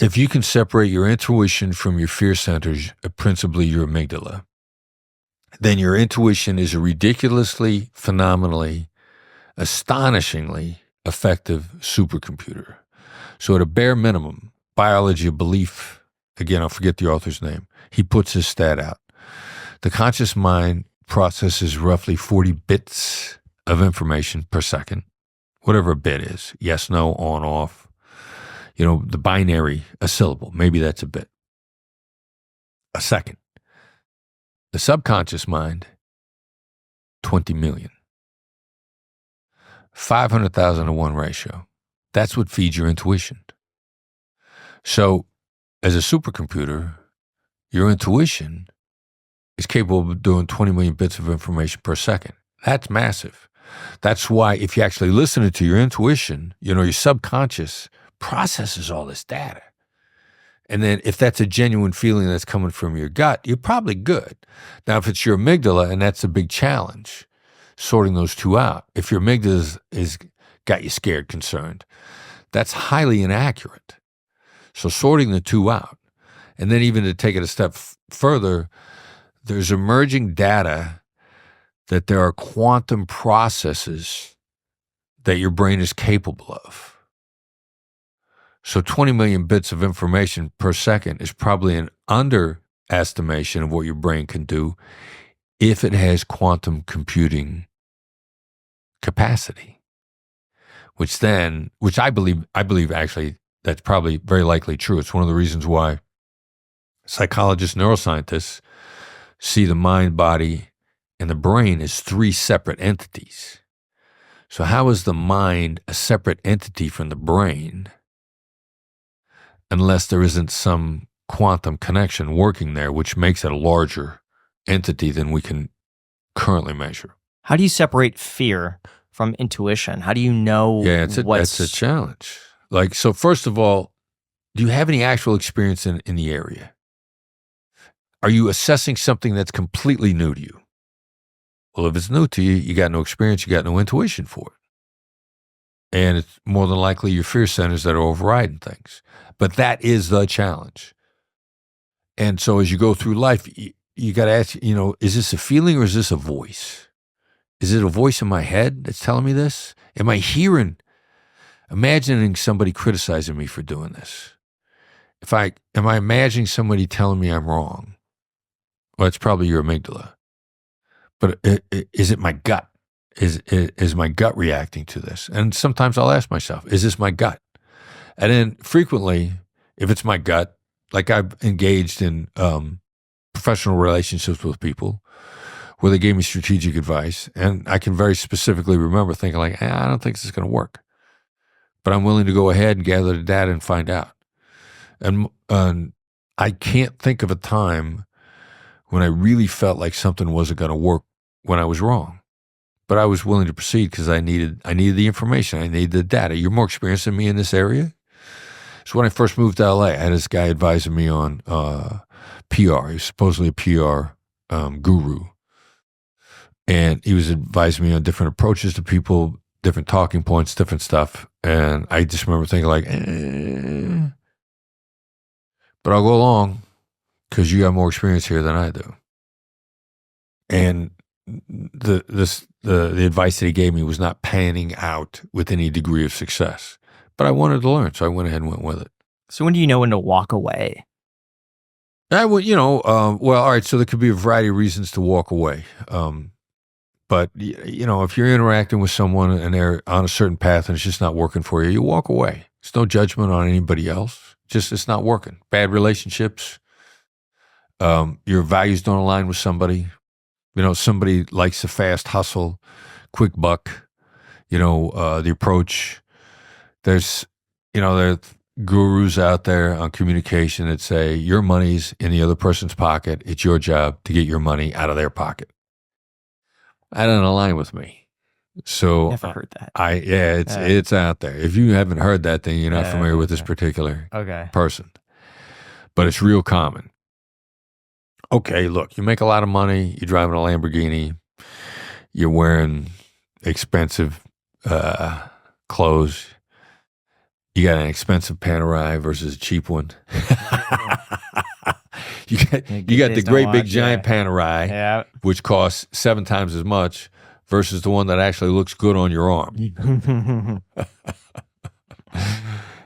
If you can separate your intuition from your fear centers, principally your amygdala, then your intuition is a ridiculously, phenomenally, astonishingly effective supercomputer. So at a bare minimum, Biology of Belief, again, I'll forget the author's name, he puts his stat out. The conscious mind processes roughly 40 bits of information per second, whatever a bit is, yes, no, on, off. The binary, a syllable, maybe that's a bit. A second. The subconscious mind, 20 million. 500,000 to 1 ratio. That's what feeds your intuition. So, as a supercomputer, your intuition is capable of doing 20 million bits of information per second. That's massive. That's why if you actually listen to your intuition, your subconscious processes all this data. And then if that's a genuine feeling that's coming from your gut, you're probably good. Now, if it's your amygdala, and that's a big challenge, sorting those two out. If your amygdala is got you scared, concerned, that's highly inaccurate. So sorting the two out. And then even to take it a step further, there's emerging data that there are quantum processes that your brain is capable of. So 20 million bits of information per second is probably an underestimation of what your brain can do if it has quantum computing capacity, which I believe actually that's probably very likely true. It's one of the reasons why psychologists, neuroscientists see the mind, body, and the brain as 3 separate entities. So how is the mind a separate entity from the brain unless there isn't some quantum connection working there, which makes it a larger entity than we can currently measure? How do you separate fear from intuition? How do you know that's a challenge. So first of all, do you have any actual experience in the area? Are you assessing something that's completely new to you? Well, if it's new to you, you got no experience, you got no intuition for it. And it's more than likely your fear centers that are overriding things. But that is the challenge. And so as you go through life, you got to ask, is this a feeling or is this a voice? Is it a voice in my head that's telling me this? Am I imagining somebody criticizing me for doing this? Am I imagining somebody telling me I'm wrong? Well, it's probably your amygdala. But is it my gut? Is my gut reacting to this? And sometimes I'll ask myself, is this my gut? And then frequently, if it's my gut, like I've engaged in professional relationships with people where they gave me strategic advice, and I can very specifically remember thinking I don't think this is going to work. But I'm willing to go ahead and gather the data and find out. And I can't think of a time when I really felt like something wasn't going to work when I was wrong. But I was willing to proceed because I needed the information. I needed the data. You're more experienced than me in this area. So when I first moved to LA, I had this guy advising me on PR. He was supposedly a PR guru. And he was advising me on different approaches to people, different talking points, different stuff. And I just remember thinking but I'll go along because you have more experience here than I do. And the advice that he gave me was not panning out with any degree of success. But I wanted to learn, so I went ahead and went with it. So when do you know when to walk away? All right, so there could be a variety of reasons to walk away. But, if you're interacting with someone and they're on a certain path and it's just not working for you, you walk away. It's no judgment on anybody else. Just it's not working. Bad relationships. Your values don't align with somebody. Somebody likes a fast hustle, quick buck, the approach. There are gurus out there on communication that say your money's in the other person's pocket. It's your job to get your money out of their pocket. That doesn't align with me. So never heard that. It's out there. If you haven't heard that, then you're not familiar with this particular person. But it's real common. Okay, look, you make a lot of money, you're driving a Lamborghini, you're wearing expensive clothes, You got an expensive Panerai versus a cheap one. you got the great big giant Panerai, which costs 7 times as much, versus the one that actually looks good on your arm.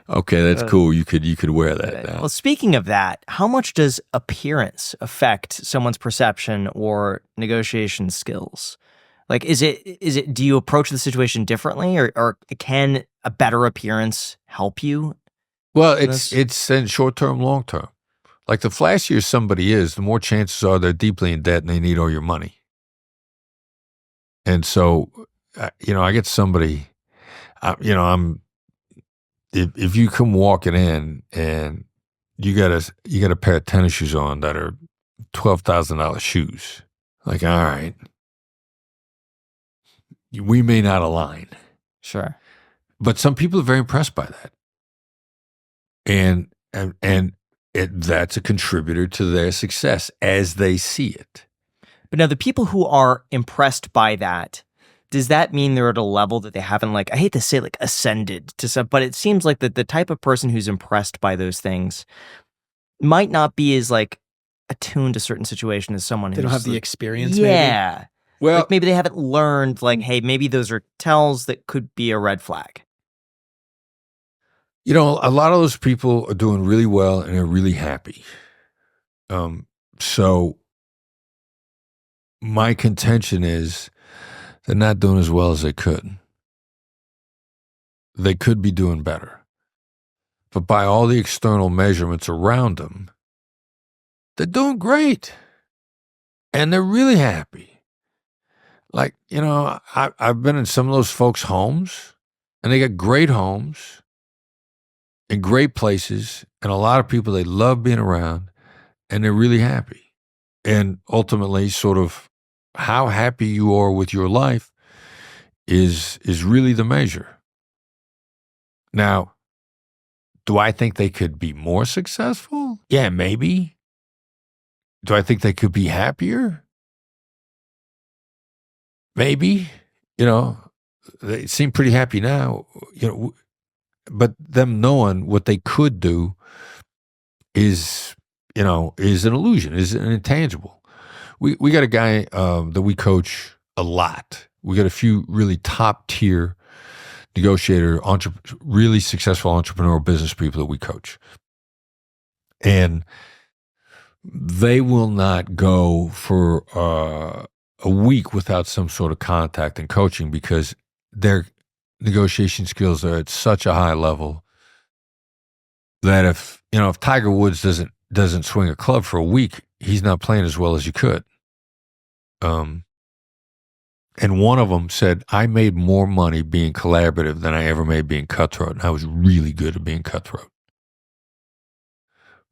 Okay, that's cool. You could wear that now. Well, speaking of that, how much does appearance affect someone's perception or negotiation skills? Like, is it, do you approach the situation differently, or can a better appearance help you? Well, it's in short term, long term. Like, the flashier somebody is, the more chances are they're deeply in debt and they need all your money. And so, I get somebody, if you come walking in and you got a pair of tennis shoes on that are $12,000 shoes, like, all right, we may not align. Sure. But some people are very impressed by that. And that's a contributor to their success as they see it. But now the people who are impressed by that, does that mean they're at a level that they haven't, like, I hate to say, like, ascended to some, but it seems like the type of person who's impressed by those things might not be as, like, attuned to certain situations as someone who don't have the experience. Yeah. Maybe? Well, like maybe they haven't learned, like, hey, maybe those are tells that could be a red flag. a lot of those people are doing really well and are really happy. So my contention is they're not doing as well as they could. They could be doing better. But by all the external measurements around them, they're doing great. And they're really happy. Like, I've been in some of those folks' homes, and they got great homes in great places, and a lot of people they love being around, and they're really happy. And ultimately, sort of how happy you are with your life is really the measure. Now, do I think they could be more successful? Yeah, maybe. Do I think they could be happier? Maybe. They seem pretty happy now, but them knowing what they could do is an illusion, is an intangible. We got a guy that we coach a lot. We got a few really top tier negotiator, really successful entrepreneurial business people that we coach. And they will not go for a week without some sort of contact and coaching because their negotiation skills are at such a high level that if Tiger Woods doesn't swing a club for a week, he's not playing as well as you could. And one of them said, I made more money being collaborative than I ever made being cutthroat. And I was really good at being cutthroat.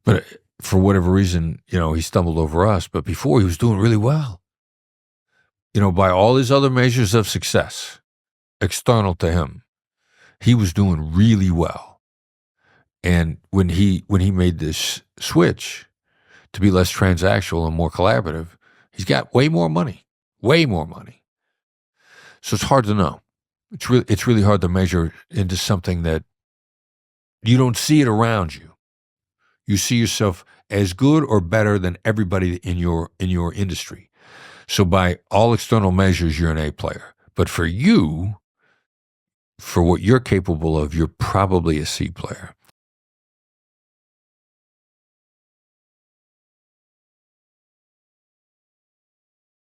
But for whatever reason, he stumbled over us. But before, he was doing really well. By all his other measures of success, external to him, he was doing really well. And when he made this switch to be less transactional and more collaborative, he's got way more money. So it's hard to know. It's really hard to measure into something that you don't see it around you. You see yourself as good or better than everybody in your industry. So by all external measures, you're an A player. But for you, for what you're capable of, you're probably a C player.